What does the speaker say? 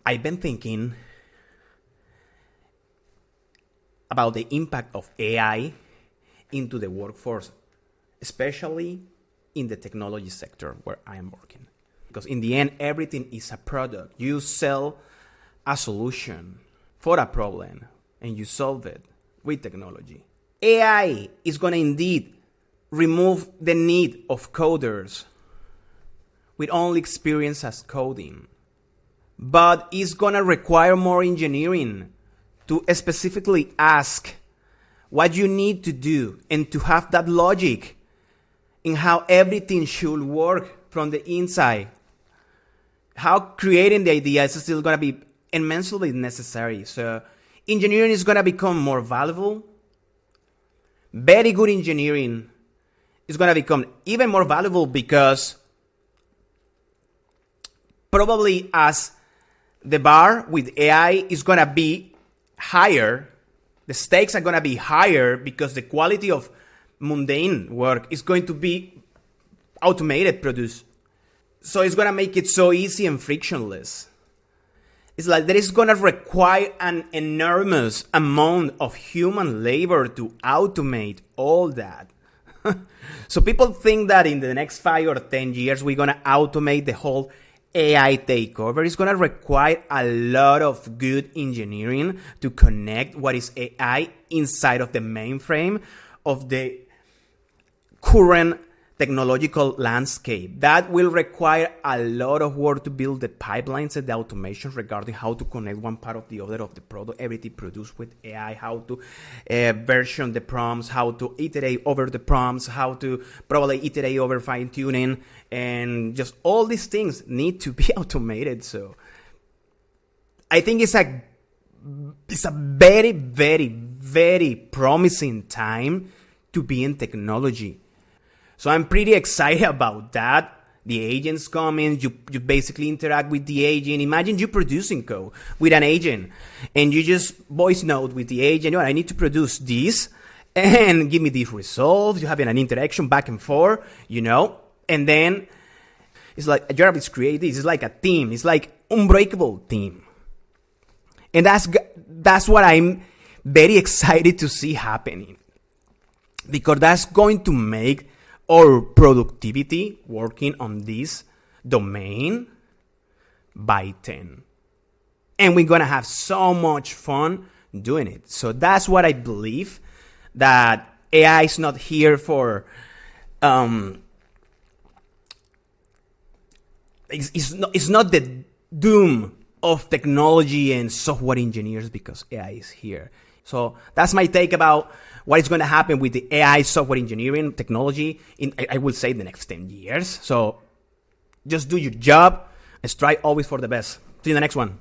I've been thinking about the impact of AI into the workforce, especially in the technology sector where I am working. Because in the end, everything is a product. You sell a solution for a problem and you solve it with technology. AI is going to indeed remove the need of coders with only experience as coding. But it's going to require more engineering to specifically ask what you need to do and to have that logic in how everything should work from the inside. How creating the ideas is still going to be immensely necessary. So engineering is going to become more valuable. Very good engineering is going to become even more valuable because probably as the bar with AI is going to be higher, the stakes are going to be higher because the quality of mundane work is going to be automated, produced. So it's going to make it so easy and frictionless. It's like that is going to require an enormous amount of human labor to automate all that. So people think that in the next 5 or 10 years, we're going to automate the whole AI takeover. It's going to require a lot of good engineering to connect what is AI inside of the mainframe of the current technological landscape. That will require a lot of work to build the pipelines and the automation regarding how to connect one part of the other of the product, everything produced with AI, how to version the prompts, how to iterate over the prompts, how to probably iterate over fine-tuning, and just all these things need to be automated. So I think it's a very, very, very promising time to be in technology. So I'm pretty excited about that. The agents come in, you basically interact with the agent. Imagine you producing code with an agent and you just voice note with the agent, I need to produce this and give me these results. You're having an interaction back and forth, and then it's like Jarvis created this. It's like a team. It's like unbreakable team. And that's what I'm very excited to see happening, because that's going to make our productivity working on this domain by 10. And we're going to have so much fun doing it. So that's what I believe, that AI is not here for... It's not the doom of technology and software engineers because AI is here. So that's my take about what is going to happen with the AI software engineering technology in, I would say, the next 10 years. So just do your job and strive always for the best. See you in the next one.